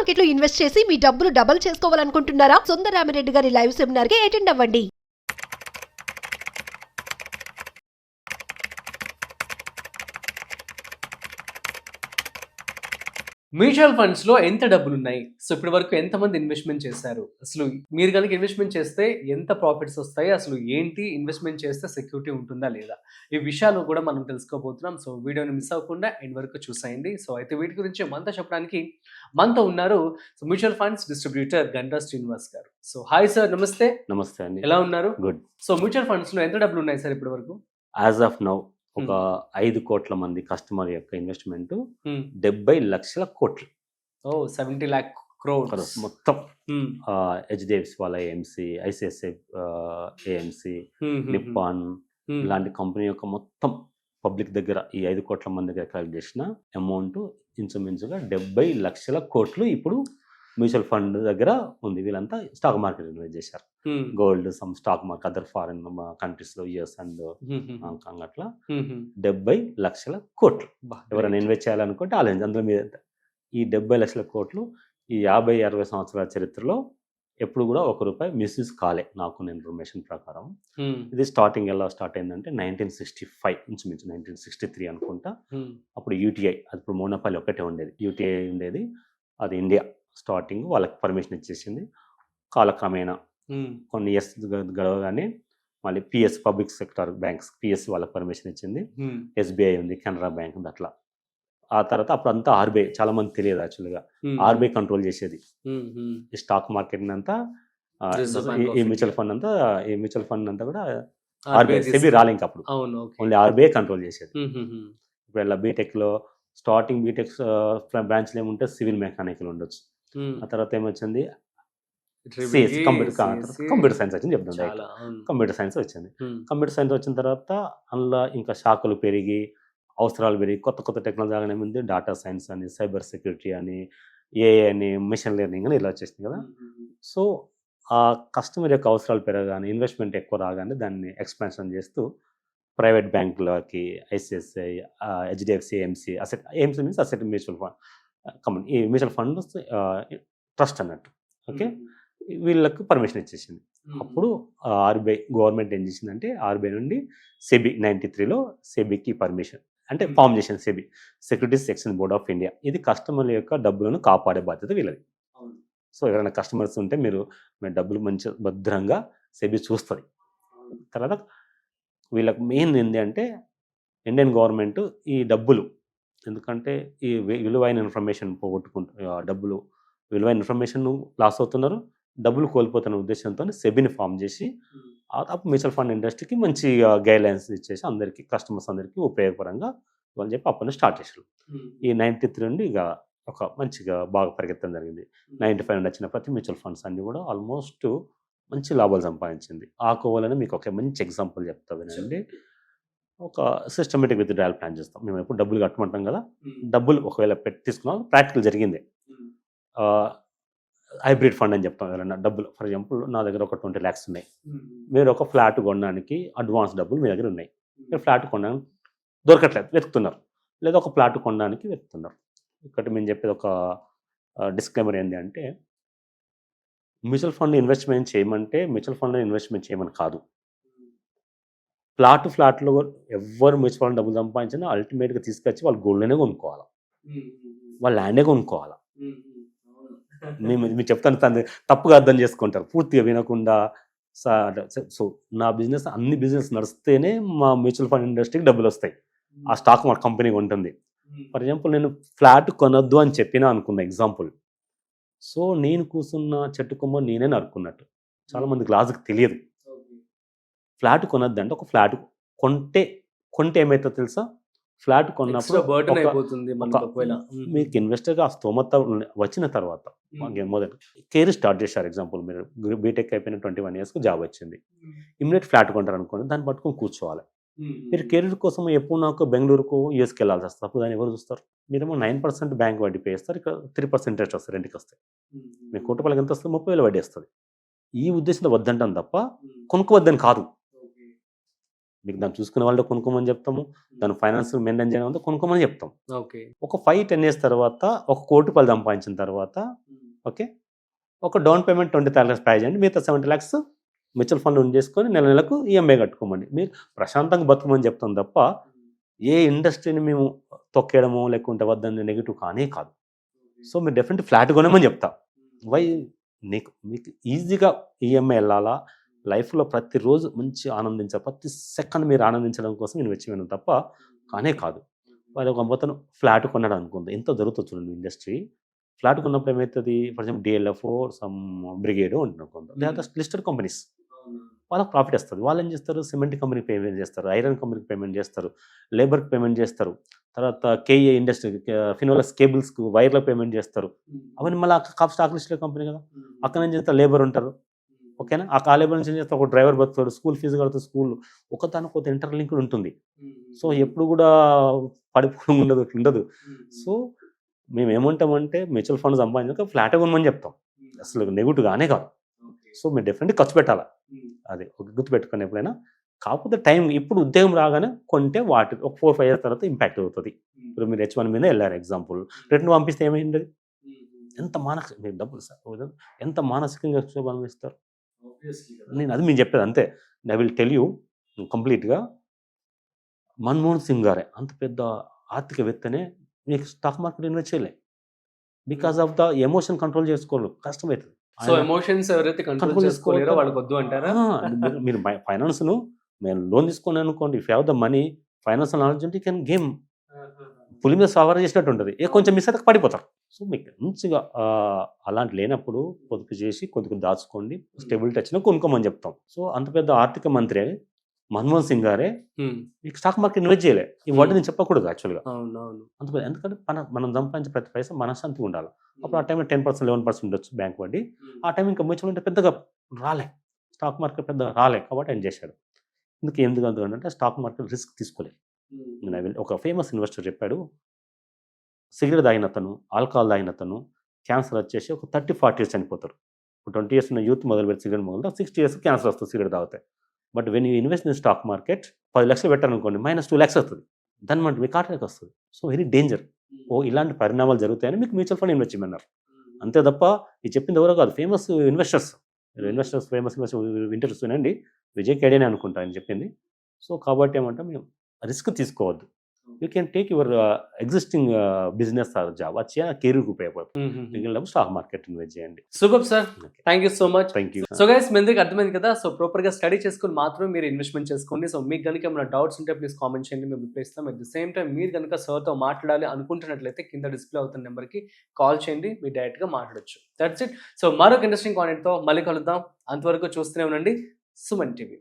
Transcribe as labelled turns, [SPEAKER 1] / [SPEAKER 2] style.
[SPEAKER 1] Market లో invest చేసి మీ డబ్బులు డబుల్ చేసుకోవాలనుకుంటున్నారా? సుందరరామిరెడ్డి గారి లైవ్ సెమినార్ కి అటెండ్ అవ్వండి.
[SPEAKER 2] మ్యూచువల్ ఫండ్స్లో ఎంత డబ్బులు ఉన్నాయి? సో ఇప్పటి వరకు ఎంతమంది ఇన్వెస్ట్మెంట్ చేశారు? అసలు మీరు కనుక ఇన్వెస్ట్మెంట్ చేస్తే ఎంత ప్రాఫిట్స్ వస్తాయి? అసలు ఏంటి ఇన్వెస్ట్మెంట్ చేస్తే సెక్యూరిటీ ఉంటుందా లేదా? ఈ విషయాలు కూడా మనం తెలుసుకోబోతున్నాం. సో వీడియోని మిస్ అవ్వకుండా ఎండ్ వరకు చూసేయండి. సో అయితే వీటి గురించి మనతో చెప్పడానికి మనతో ఉన్నారు so mutual funds distributor Ganta Srinivas garu. So hi sir, నమస్తే.
[SPEAKER 3] నమస్తే అండి.
[SPEAKER 2] ఎలా ఉన్నారు?
[SPEAKER 3] గుడ్.
[SPEAKER 2] సో మ్యూచువల్ ఫండ్స్లో ఎంత డబ్బులు ఉన్నాయి సార్ ఇప్పటి వరకు?
[SPEAKER 3] యాజ్ ఆఫ్ నౌ ఒక 5 కోట్ల మంది కస్టమర్ యొక్క ఇన్వెస్ట్మెంట్ 70 లక్షల కోట్లు.
[SPEAKER 2] 70 lakh crores
[SPEAKER 3] మొత్తం హెచ్డిఎఫ్సి వాళ్ళ ఏఎంసి, ఐసిఐసిఐ ఏఎంసి, నిప్పాన్ ఇలాంటి కంపెనీ యొక్క మొత్తం పబ్లిక్ దగ్గర ఈ 5 కోట్ల మంది దగ్గర కలెక్ట్ చేసిన అమౌంట్ ఇంచుమించుగా 70 లక్షల కోట్లు ఇప్పుడు మ్యూచువల్ ఫండ్ దగ్గర ఉంది. వీళ్ళంతా స్టాక్ మార్కెట్ ఇన్వెస్ట్ చేశారు. Gold, some stock market, other foreign countries లో, యుఎస్ అండ్ హాంకాంగ్, అట్లా 70 లక్షల కోట్లు ఎవరైనా ఇన్వెస్ట్ చేయాలనుకుంటే ఆలోచించి అందులో మీద ఈ 70 లక్షల కోట్లు ఈ 50-60 సంవత్సరాల చరిత్రలో ఎప్పుడు కూడా ₹1 మిస్యూజ్ కాలే నాకు ఇన్ఫర్మేషన్ ప్రకారం. ఇది స్టార్టింగ్ ఎలా స్టార్ట్ అయిందంటే 1965 ఇంచుమించు 1963 అనుకుంటా. అప్పుడు యూటీఐ, అది ఇప్పుడు మోనోపాలి ఒకటే ఉండేది, యూటీఐ ఉండేది. అది ఇండియా స్టార్టింగ్ వాళ్ళకి పర్మిషన్ ఇచ్చేసింది. కాలక్రమేణా కొన్ని ఇయర్స్ గడవగానే మళ్ళీ PS, public sector banks, PS వాళ్ళకి పర్మిషన్ ఇచ్చింది. ఎస్బీఐ ఉంది, కెనరా బ్యాంక్ ఉంది, అట్లా. ఆ తర్వాత అప్పుడు అంతా ఆర్బీఐ, చాలా మంది తెలియదు యాక్చువల్గా, ఆర్బీఐ కంట్రోల్ చేసేది ఈ స్టాక్ మార్కెట్ అంతా. ఈ మ్యూచువల్ ఫండ్ అంతా కూడా ఆర్బీఐ, సెబీ రాలే ఇంకా అప్పుడు, ఓన్లీ ఆర్బీఐ కంట్రోల్ చేసేది. ఇప్పుడు ఇలా బీటెక్లో స్టార్టింగ్ బీటెక్ బ్రాంచ్లు ఏముంటే సివిల్ మెకానికల్ ఉండొచ్చు. ఆ తర్వాత ఏమొచ్చింది, కంప్యూటర్ సైన్స్ వచ్చింది, చెప్తుంది. కంప్యూటర్ సైన్స్ వచ్చింది. కంప్యూటర్ సైన్స్ వచ్చిన తర్వాత అందులో ఇంకా శాఖలు పెరిగి, అవసరాలు పెరిగి, కొత్త కొత్త టెక్నాలజీ రాగానే ఉంది. డాటా సైన్స్ అని, సైబర్ సెక్యూరిటీ అని, ఏఐ అని, మిషన్ లెర్నింగ్ అని ఇలా వచ్చేసింది కదా. సో ఆ కస్టమర్ యొక్క అవసరాలు పెరగగానే, ఇన్వెస్ట్మెంట్ ఎక్కువ రాగానే దాన్ని ఎక్స్పాన్షన్ చేస్తూ ప్రైవేట్ బ్యాంకులకి, ICICI, HDFC, AMC, AMC means asset mutual fund company, ఈ మ్యూచువల్ ఫండ్ ట్రస్ట్ అన్నట్టు. ఓకే, వీళ్ళకు పర్మిషన్ ఇచ్చేసింది. అప్పుడు ఆర్బీఐ గవర్నమెంట్ ఏం చేసిందంటే, ఆర్బీఐ నుండి సెబీ 93లో సెబీకి పర్మిషన్ అంటే ఫామ్ చేసింది. SEBI, securities exchange board of India. ఇది కస్టమర్ల యొక్క డబ్బులను కాపాడే బాధ్యత వీళ్ళది. సో ఎవరైనా కస్టమర్స్ ఉంటే మీరు డబ్బులు మంచి భద్రంగా సెబీ చూస్తుంది. తర్వాత వీళ్ళకి మెయిన్ ఏంటి అంటే, ఇండియన్ గవర్నమెంట్ ఈ డబ్బులు, ఎందుకంటే ఈ విలువైన ఇన్ఫర్మేషన్ డబ్బులు విలువైన ఇన్ఫర్మేషన్ లాస్ అవుతున్నారు, డబ్బులు కోల్పోతున్న ఉద్దేశంతో సెబీని ఫామ్ చేసి అప్పుడు మ్యూచువల్ ఫండ్ ఇండస్ట్రీకి మంచి గైడ్లైన్స్ ఇచ్చేసి అందరికీ, కస్టమర్స్ అందరికీ ఉపయోగపరంగా అని చెప్పి అప్పటి నుంచి స్టార్ట్ చేశారు. ఈ 93 నుండి ఇక ఒక మంచిగా బాగా పరిగెత్తడం జరిగింది. 95 నుండి వచ్చిన ప్రతి మ్యూచువల్ ఫండ్స్ అన్ని కూడా ఆల్మోస్ట్ మంచి లాభాలు సంపాదించింది. ఆ కోవాలని మీకు ఒక మంచి ఎగ్జాంపుల్ చెప్తా వినండి. ఒక సిస్టమేటిక్ విత్డ్రాయల్ ప్లాన్ చేస్తాం. మేము ఎప్పుడు డబ్బులు కట్టమంటాం కదా, డబ్బులు ఒకవేళ తీసుకున్నాం, ప్రాక్టికల్ జరిగింది. హైబ్రిడ్ ఫండ్ అని చెప్తాం. ఎవరైనా డబ్బులు, ఫర్ ఎగ్జాంపుల్ నా దగ్గర ఒక 20 lakhs ఉన్నాయి, మీరు ఒక ఫ్లాట్ కొనడానికి అడ్వాన్స్ డబ్బులు మీ దగ్గర ఉన్నాయి, మీరు ఫ్లాట్ కొనడానికి దొరకట్లేదు, వెతుకుతున్నారు, లేదా ఒక ఫ్లాట్ కొనడానికి వెతుకుతున్నారు. ఇక్కడ మేము చెప్పేది ఒక డిస్క్లైమర్ ఏంటి అంటే, మ్యూచువల్ ఫండ్ ఇన్వెస్ట్మెంట్ చేయమంటే మ్యూచువల్ ఫండ్లో ఇన్వెస్ట్మెంట్ చేయమని కాదు. ఫ్లాట్లో ఎవరు మ్యూచువల్ ఫండ్ డబ్బులు సంపాదించినా అల్టిమేట్గా తీసుకొచ్చి వాళ్ళు గోల్డ్లోనే కొనుక్కోవాలి, వాళ్ళు ల్యాండే కొనుక్కోవాలి. మీరు చెప్తాను, తప్పుగా అర్థం చేసుకుంటారు, పూర్తిగా వినకుండా. సో నా బిజినెస్, అన్ని బిజినెస్ నడిస్తేనే మా మ్యూచువల్ ఫండ్ ఇండస్ట్రీకి డబ్బులు వస్తాయి, ఆ స్టాక్ మా కంపెనీ ఉంటుంది. ఫర్ ఎగ్జాంపుల్ నేను ఫ్లాట్ కొనొద్దు అని చెప్పినా అనుకున్న ఎగ్జాంపుల్, సో నేను కూర్చున్న చెట్టు కొమ్మ నేనే నరుకున్నట్టు. చాలా మందికి లాజిక్ తెలియదు. ఫ్లాట్ కొనొద్దు అంటే, ఒక ఫ్లాట్ కొంటే ఏమవుతుందో తెలుసా, ఫ్లాట్ కొన్నప్పుడు మీకు ఇన్వెస్టర్గా ఆ స్తోమత వచ్చిన తర్వాత మొదటి కెరీర్ స్టార్ట్ చేశారు. ఎగ్జాంపుల్ మీరు బీటెక్ అయిపోయిన 21 yearsకు జాబ్ వచ్చింది, ఇమ్మీడియట్ ఫ్లాట్ కొంటారు అనుకోండి, దాన్ని పట్టుకొని కూర్చోవాలి. మీరు కెరీర్ కోసం ఎప్పుడు నాకు బెంగళూరుకు, యూఎస్కి వెళ్ళాల్సి వస్తుంది. అప్పుడు దాన్ని ఎవరు చూస్తారు? మీరేమో 9% బ్యాంక్ వడ్డీ పే చేస్తారు, ఇక్కడ 3% ఇంట్రెస్ట్ వస్తుంది, రెంట్కి వస్తాయి. మీ కోటి ఎంత వస్తుంది? 30,000 వడ్డీ వస్తుంది. ఈ ఉద్దేశంతో వద్దంటాను తప్ప కొనుక్కోవద్దని కాదు. మీకు దాన్ని చూసుకునే వాళ్ళతో కొనుక్కోమని చెప్తాము, దాని ఫైనాన్స్ మెయింటైన్ చేయడం అంతా కొనుక్కోమని చెప్తాం.
[SPEAKER 2] ఓకే.
[SPEAKER 3] ఒక 5-10 years తర్వాత ఒక ₹1 కోటి సంపాదించిన తర్వాత ఓకే, ఒక డౌన్ పేమెంట్ 20 lakhs పే చేయండి, మిగతా 70 lakhs మ్యూచువల్ ఫండ్ చేసుకొని నెల నెలకు ఈఎంఐ కట్టుకోమండి. మీరు ప్రశాంతంగా బతుకమని చెప్తాం తప్ప ఏ ఇండస్ట్రీని మేము తొక్కేయడము లేకుంటే వద్దని నెగిటివ్ కానే కాదు. సో మీరు డెఫినెట్లీ ఫ్లాట్ కొనమని చెప్తా. వై మీకు ఈజీగా ఈఎంఐ వెళ్ళాలా, లైఫ్లో ప్రతిరోజు మంచి ఆనందించాలి, ప్రతి సెకండ్ మీరు ఆనందించడం కోసం ఇన్వెస్ట్ చేయడం తప్ప కానే కాదు. వాడు ఒక మొత్తం ఫ్లాట్ కొన్నాడు అనుకుంది, ఎంతో జరుగుతుంది చూడండి ఇండస్ట్రీ. ఫ్లాట్ కొన్నప్పుడు ఏమవుతుంది, for example DLF some brigade ఉంటుంది అనుకుందాం, లేదా లిస్టెడ్ కంపెనీస్, వాళ్ళకి ప్రాఫిట్ వస్తుంది. వాళ్ళు ఏం చేస్తారు, సిమెంట్ కంపెనీకి పేమెంట్ చేస్తారు, ఐరన్ కంపెనీకి పేమెంట్ చేస్తారు, లేబర్కి పేమెంట్ చేస్తారు, తర్వాత కేఏ ఇండస్ట్రీ ఫినోలెక్స్ కేబుల్స్కి వైర్లకు పేమెంట్ చేస్తారు. అవన్నీ మళ్ళీ స్టాక్ లిస్టెడ్ కంపెనీ కదా, అక్కడ ఏం చేస్తారు, లేబర్ ఉంటారు. ఓకేనా, ఆ లేబర్ నుంచి ఏం చేస్తారు, ఒక డ్రైవర్ బతుకుతాడు, స్కూల్ ఫీజు కడుతుంది, స్కూల్ ఒకదానికి ఒక ఇంటర్లింక్డ్ ఉంటుంది. సో ఎప్పుడు కూడా పడిపోవడం ఉండదు. సో మేము ఏమంటామంటే మ్యూచువల్ ఫండ్ సంపాదించాక ఫ్లాట్ కొనమని చెప్తాం, అసలు నెగిటివ్ గానే కాదు. సో మీరు డెఫినెట్లీ ఖర్చు పెట్టాలా, అది ఒక గుర్తుపెట్టుకుని ఎప్పుడైనా. కాకపోతే టైం ఇప్పుడు ఉద్యోగం రాగానే కొంటే వాటి ఒక 4-5 years తర్వాత ఇంపాక్ట్ అవుతుంది. ఇప్పుడు మీరు H1 మీద వెళ్ళారు ఎగ్జాంపుల్, రిటర్న్ పంపిస్తే ఏమైంది, ఎంత మానసిక మీరు డబ్బులు సార్ ఎంత మానసికంగా అనుభవిస్తారు. నేను అది మీరు చెప్పేది అంతే. ఐ విల్ టెల్ యూ కంప్లీట్గా, మన్మోహన్ సింగ్ గారే అంత పెద్ద ఆర్థికవేత్తనే మీకు స్టాక్ మార్కెట్ ఇన్వెస్ట్ చేయలే, because of the emotion control చేసుకోవాలి, కష్టమవుతుంది.
[SPEAKER 2] సో ఎమోషన్స్ ఎవరైతే కంట్రోల్ చేసుకోలేరో వాళ్ళకి వద్దు అంటారా?
[SPEAKER 3] మీరు ఫైనాన్స్ను మేము లోన్ తీసుకుని అనుకోండి, if have the money, financial knowledge ఉంటే కెన్ గేమ్ పులి మీద సవారీ చేసినట్టు ఉంటుంది, కొంచెం మిస్ అయితే పడిపోతారు. సో మీకు మంచిగా అలాంటి లేనప్పుడు పొదుపు చేసి కొద్దిగా దాచుకోండి, స్టెబిలిటీ వచ్చినా కొనుక్కోమని చెప్తాం. సో అంత పెద్ద ఆర్థిక మంత్రి మన్మోహన్ సింగ్ గారే మీకు స్టాక్ మార్కెట్ ఇన్వెస్ట్ చేయలే, ఈ వర్డ్ నేను చెప్పకూడదు యాక్చువల్గా. అంత ఎందుకంటే మనం సంపాదించే ప్రతి పైసా మనశ్శాంతిగా ఉండాలి. అప్పుడు ఆ టైంలో 10%, 11% ఉండొచ్చు బ్యాంక్ వడ్డీ. ఆ టైం ఇంకా మ్యూచువల్ అంటే పెద్దగా రాలే, స్టాక్ మార్కెట్ పెద్దగా రాలే, కాబట్టి ఆయన చేశాడు. ఎందుకంటే స్టాక్ మార్కెట్ రిస్క్ తీసుకోలేదు. ఒక ఫేమస్ ఇన్వెస్టర్ చెప్పాడు, సిగరెట్ తాగిన అతను, ఆల్కహాల్ తాగిన అతను క్యాన్సర్ వచ్చేసి ఒక 30-40 years చనిపోతారు. 20 years ఉన్న యూత్ మొదలు పెట్టి సిగరెట్ మొదలు 60 years క్యాన్సర్ వస్తుంది సిగరెట్ తాగితే. But when you invest in stock market 10 lakhs పెట్టారనుకోండి, -2 lakhs వస్తుంది, దాని మాట మీకు ఆటకి వస్తుంది. So very danger. ఇలాంటి పరిణామాలు జరుగుతాయని మీకు మ్యూచువల్ ఫండ్ ఇన్వెస్ట్ చేయమన్నారు, అంతే తప్ప ఇది చెప్పింది ఎవరో కాదు, ఫేమస్ ఇన్వెస్టర్స్. ఫేమస్ ఇంటర్వ్యూస్ వినండి, విజయ్ కేడియన్ అనుకుంటా ఆయన చెప్పింది. సో కాబట్టి ఏమంటే మేము రిస్క్ తీసుకోవద్దు. You can take your existing business or job, వచ్చి కెరీర్కి ఉపయోగపడుతుంది. మిగిలిన స్టాక్ మార్కెట్ ఇన్వెస్ట్ చేయండి.
[SPEAKER 2] Super sir, thank you so much.
[SPEAKER 3] Thank you.
[SPEAKER 2] So guys, మీ అందరికి అర్థమైంది కదా. సో ప్రాపర్గా స్టడీ చేసుకుని మాత్రమే మీరు ఇన్వెస్ట్మెంట్ చేసుకోండి. సో మీకు కనుక ఏమైనా డౌట్స్ ఉంటే ప్లీజ్ కామెంట్ చేయండి, మేము రిప్లై ఇస్తాం. అట్ ద సేమ్ టైం మీరు కనుక సార్తో మాట్లాడాలి అనుకుంటున్నట్లయితే కింద డిస్ప్లే అవుతున్న నెంబర్కి కాల్ చేయండి, మీరు డైరెక్ట్గా మాట్లాడొచ్చు. That's it. సో మరొక ఇంట్రెస్టింగ్ కాంటెంట్తో మళ్ళీ కలుద్దాం. అంతవరకు చూస్తూనే ఉండండి సుమన్ టీవీ.